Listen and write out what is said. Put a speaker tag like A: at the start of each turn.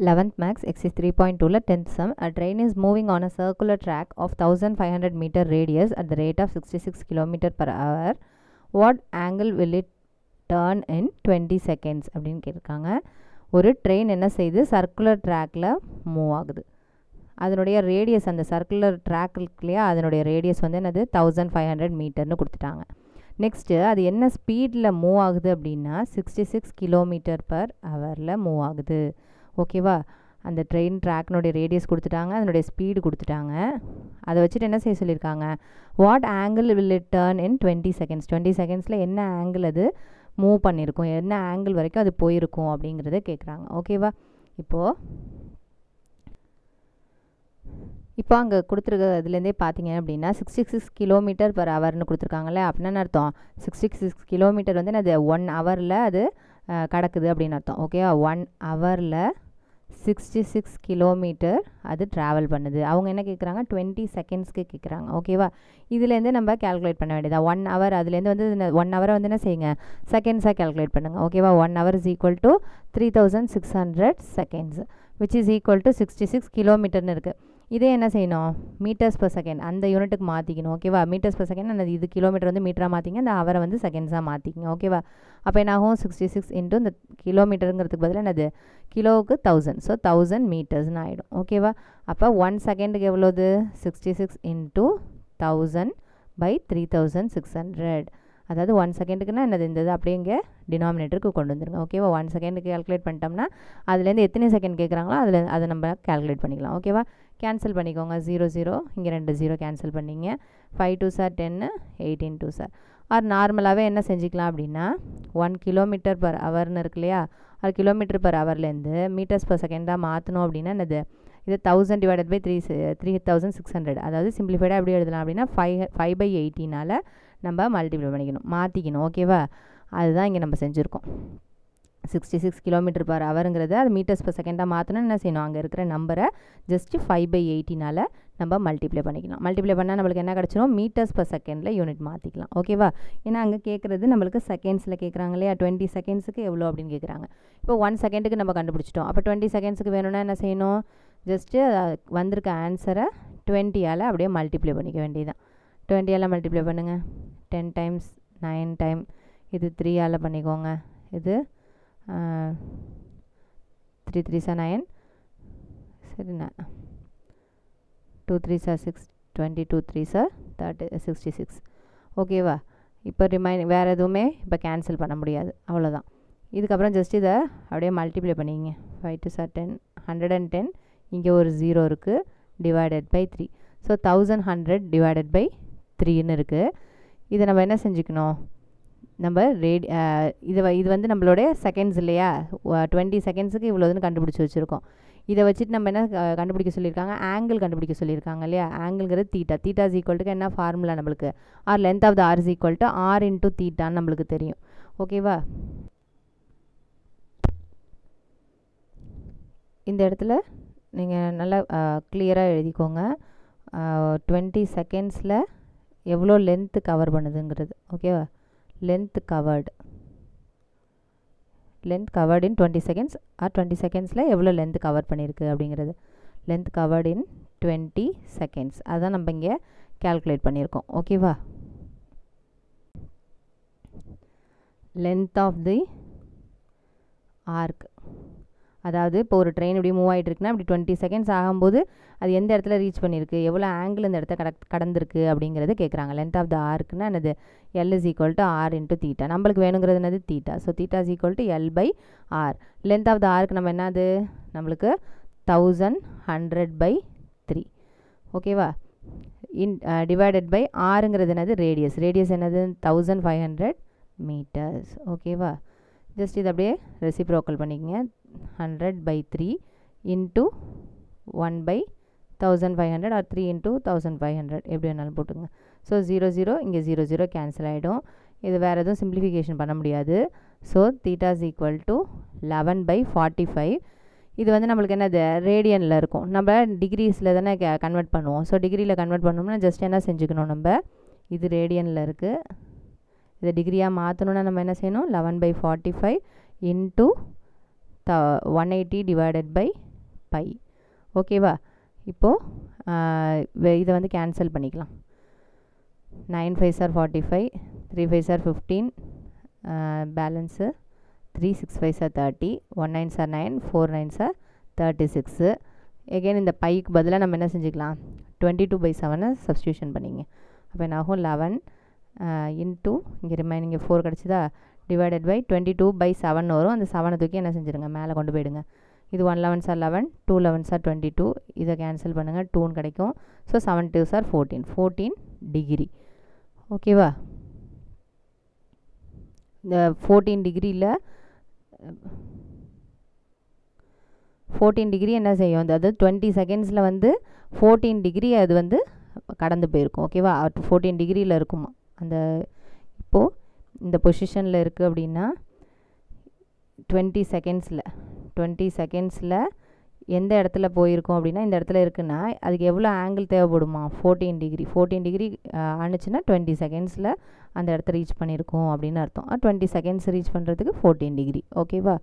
A: 11th max exercise 3.2 la 10th sum. A train is moving on a circular track of 1500 meter radius at the rate of 66 km per hour. What angle will it turn in 20 seconds அப்படின்னு கேட்டிருக்காங்க. ஒரு train என்ன செய்யுது, circular ட்ராக்கில் move ஆகுது. அதனுடைய radius, அந்த circular track இருக்கு இல்லையா, அதனுடைய ரேடியஸ் வந்து என்னது 1500 மீட்டர்னு கொடுத்துட்டாங்க. நெக்ஸ்ட்டு அது என்ன ஸ்பீடில் மூவ் ஆகுது அப்படின்னா 66 கிலோமீட்டர் பர் ஹவரில் மூவ் ஆகுது. ஓகேவா, அந்த ட்ரெயின் ட்ராக்னுடைய ரேடியஸ் கொடுத்துட்டாங்க, அதனுடைய ஸ்பீடு கொடுத்துட்டாங்க. அதை வச்சுட்டு என்ன செய்ய சொல்லியிருக்காங்க, what angle will it turn in 20 seconds. 20 செகண்ட்ஸில் என்ன ஆங்கிள் அது மூவ் பண்ணியிருக்கும், என்ன ஆங்கிள் வரைக்கும் அது போயிருக்கும் அப்படிங்கிறத கேட்குறாங்க. ஓகேவா, இப்போ அங்கே கொடுத்துருக்க இதுலேருந்தே பார்த்தீங்க அப்படின்னா 66 கிலோமீட்டர் பர் ஹவர்னு கொடுத்துருக்காங்களே. அப்படின்னா அர்த்தம் 66 கிலோமீட்டர் வந்து அது 1 ஹவரில் அது கடக்குது அப்படின்னு அர்த்தம். ஓகேவா, 1 ஹவரில் 66 கிலோமீட்டர் அது ட்ராவல் பண்ணுது. அவங்க என்ன கேட்குறாங்க, 20 செகண்ட்ஸ்க்கு கேட்குறாங்க. ஓகேவா, இதுலேருந்து நம்ம கேல்குலேட் பண்ண வேண்டியதா 1 ஹவர். அதுலேருந்து வந்து 1 ஹவரை வந்து என்ன செய்யுங்க, செகண்ட்ஸாக கேல்குலேட் பண்ணுங்கள். ஓகேவா, 1 hour is equal to 3600 seconds which is equal to 66 கிலோமீட்டர்னு இருக்குது. இதே என்ன செய்யணும், மீட்டர்ஸ் பர் செகண்ட் அந்த யூனிட்டுக்கு மாற்றிக்கணும். ஓகேவா, மீட்டர்ஸ் பர் செகண்ட் அந்த இது கிலோமீட்டர் வந்து மீட்டராக மாற்றிங்க, அந்த ஹவரை வந்து செகண்ட்ஸாக மாற்றிக்கிங்க. ஓகேவா, அப்போ என்ன ஆகும், 66 இன்ட்டு இந்த கிலோமீட்டருங்கிறதுக்கு பதிலாக என்னது கிலோவுக்கு 1000, ஸோ 1000 மீட்டர்ஸ்னு ஆகிடும். ஓகேவா, அப்போ 1 செகண்டுக்கு எவ்வளோது 66 இன்ட்டு 1000 பை 3600. அதாவது 1 செகண்டுக்குன்னா என்னது, இந்த இது அப்படியே இங்கே டினாமினேட்டருக்கு கொண்டு வந்துருங்க. ஓகேவா, 1 செகண்டுக்கு கால்குலேட் பண்ணிட்டோம்னா அதுலேருந்து எத்தனை செகண்ட் கேட்குறாங்களோ அதை நம்ம கால்குலேட் பண்ணிக்கலாம். ஓகேவா, கேன்சல் பண்ணிக்கோங்க. 0 0 இங்கே 2 0 கேன்சல் பண்ணிங்க. 5 2 சார் 10, 18 2 சார். ஆர் நார்மலாகவே என்ன செஞ்சுக்கலாம் அப்படின்னா 1 கிலோமீட்டர் பர் ஹவர்னு இருக்கு இல்லையா, அது கிலோமீட்டர் பர் ஹவர்லேருந்து மீட்டர்ஸ் பர் செகண்டாக மாற்றணும் அப்படின்னா என்னது, இது 1000 டிவைடட் பை 3600. அதாவது சிம்பிளிஃபைடாக எப்படி எழுதலாம் அப்படின்னா 5/18 நம்ம மல்டிப்ளை மாற்றிக்கணும். ஓகேவா, அதுதான் இங்கே நம்ம செஞ்சுருக்கோம். 66 கிலோமீட்டர் பர் ஹவருங்கிறது அது மீட்டர்ஸ் பர் செகண்டாக மாற்றணும். என்ன செய்யணும், அங்கே இருக்கிற நம்பரை ஜஸ்ட்டு 5/18 நம்ம மல்டிப்ளை பண்ணிக்கலாம். மல்டிப்ளை பண்ணால் நம்மளுக்கு என்ன கிடச்சிரும், மீட்டர்ஸ் பர் செகண்டில் யூனிட் மாற்றிக்கலாம். ஓகேவா, ஏன்னா அங்கே கேட்குறது நம்மளுக்கு செகண்ட்ஸில் கேட்குறாங்க இல்லையா, 20 செகண்ட்ஸுக்கு எவ்வளோ அப்படின்னு கேட்குறாங்க. இப்போ 1 செகண்டுக்கு நம்ம கண்டுபிடிச்சிட்டோம். அப்போ 20 செகண்ட்ஸுக்கு வேணும்னா என்ன செய்யணும், ஜஸ்ட்டு வந்திருக்க ஆன்சரை 20ஆல் அப்படியே மல்டிப்ளை பண்ணிக்க வேண்டியதான். 20ஆல் மல்டிப்ளை பண்ணுங்கள். 10 டைம்ஸ் 9 டைம், இது 3ஆல் பண்ணிக்கோங்க. இது 3 3 9, சரிண்ணா, 2 3 6, 22 3 66. ஓகேவா, இப்போ வேறு எதுவுமே இப்போ கேன்சல் பண்ண முடியாது, அவ்வளோதான். இதுக்கப்புறம் ஜஸ்ட் இதை அப்படியே மல்டிப்ளை பண்ணிங்க. 5 2 10, 110, இங்கே ஒரு 0 இருக்குது, divided by 3. So 1100 divided by 3ன்னு இருக்குது. இதை நம்ம என்ன செஞ்சுக்கணும், நம்ம இது வந்து நம்மளுடைய செகண்ட்ஸ் இல்லையா, 20 செகண்ட்ஸுக்கு இவ்வளோதுன்னு கண்டுபிடிச்சி வச்சுருக்கோம். இதை வச்சுட்டு நம்ம என்ன கண்டுபிடிக்க சொல்லியிருக்காங்க, ஆங்கிள் கண்டுபிடிக்க சொல்லியிருக்காங்க இல்லையா. ஆங்கிள்ங்கிறது theta. Theta is equal to என்ன ஃபார்முலா நம்மளுக்கு, r length of the r is equal to R into தீட்டான்னு நம்மளுக்கு தெரியும். ஓகேவா, இந்த இடத்துல நீங்கள் நல்லா கிளியராக எழுதிக்கோங்க. 20 செகண்ட்ஸில் எவ்வளோ லென்த்து கவர் பண்ணுதுங்கிறது. ஓகேவா, length covered in 20 seconds or 20 செகண்ட்ஸில் எவ்வளோ லென்த் கவர் பண்ணியிருக்கு அப்படிங்கிறது. லென்த் கவர்டு இன் 20 செகண்ட்ஸ், அதான் நம்ம இங்கே கேல்குலேட் பண்ணியிருக்கோம். ஓகேவா, லென்த் ஆஃப் தி ஆர்க், அதாவது இப்போ ஒரு ட்ரெயின் இப்படி மூவ் ஆகிட்டு இருக்குன்னா இப்படி 20 செகண்ட்ஸ் ஆகும்போது அது எந்த இடத்துல ரீச் பண்ணியிருக்கு, எவ்வளோ ஆங்கிள் இந்த இடத்த கடந்திருக்கு அப்படிங்கிறது கேட்குறாங்க. லென்த் ஆஃப் த ஆர்க்குன்னா என்னது, L is equal to R into theta. நம்மளுக்கு வேணுங்கிறது என்னது தீட்டா. So theta is equal to L by R. Length of the arc நம்ம என்னது, நம்மளுக்கு 1100/3. ஓகேவா, டிவைடட் பை ஆருங்கிறது என்னது, ரேடியஸ். ரேடியஸ் என்னது 1500 மீட்டர்ஸ். ஓகேவா, ஜஸ்ட் இது அப்படியே ரெசிப்ரோக்கல் பண்ணிக்கங்க. 100/3 இன்ட்டு 1/1500 ஆர் 3 இன்ட்டு 1500 எப்படி வேணாலும் போட்டுங்க. ஸோ 0 0 இங்கே 0 0 கேன்சல் ஆகிடும். இது வேறு எதுவும் சிம்பிளிஃபிகேஷன் பண்ண முடியாது. So theta is equal to 11/45. இது வந்து நம்மளுக்கு என்னது ரேடியனில் இருக்கும், நம்ம டிகிரிஸில் தானே கன்வெர்ட் பண்ணுவோம். ஸோ டிகிரியில் கன்வெர்ட் பண்ணோம்னா ஜஸ்ட் என்ன செஞ்சுக்கணும், நம்ம இது ரேடியனில் இருக்குது, இதை டிகிரியாக மாற்றணுன்னா நம்ம என்ன செய்யணும், 11/45 இன்ட்டு 180 டிவைடட் பை பை. ஓகேவா? இப்போது இதை வந்து கேன்சல் பண்ணிக்கலாம். 9 5s are 45, 3 5s are 15, balance 3 6 5s are 30, 1 9s are 9, 4 9s are 36. Again இந்த பைக்கு பதிலாக நம்ம என்ன செஞ்சுக்கலாம், 22/7 சப்ஸ்டியூஷன் பண்ணிங்க. அப்போ என்ன ஆகும், 11 இன்ட்டு இங்கே ரிமைனிங் 4 கிடச்சிதா, டிவைடட் பை 22/7 வரும். அந்த 7 தூக்கி என்ன செஞ்சுருங்க, மேலே கொண்டு போயிடுங்க. இது 1 11s are 11, 2 11s are 22, இதை கேன்சல் பண்ணுங்கள், 2 கிடைக்கும். So 7 2s are 14 degree. ஓகேவா? இந்த 14 டிகிரியில் 14 டிகிரி என்ன செய்யும், அதாவது 20 செகண்ட்ஸில் வந்து 14 டிகிரி அது வந்து கடந்து போயிருக்கும். ஓகேவா? 14 டிகிரியில் இருக்குமா அந்த. இப்போது இந்த பொசிஷனில் இருக்குது அப்படின்னா 20 செகண்ட்ஸில் எந்த இடத்துல போயிருக்கோம் அப்படின்னா, இந்த இடத்துல இருக்குன்னா அதுக்கு எவ்வளோ ஆங்கிள் தேவைப்படுமா, 14 டிகிரி ஆணுச்சுன்னா 20 செகண்ட்ஸில் அந்த இடத்த ரீச் பண்ணியிருக்கோம் அப்படின்னு அர்த்தம். 20 செகண்ட்ஸ் ரீச் பண்ணுறதுக்கு 14 டிகிரி. ஓகேவா?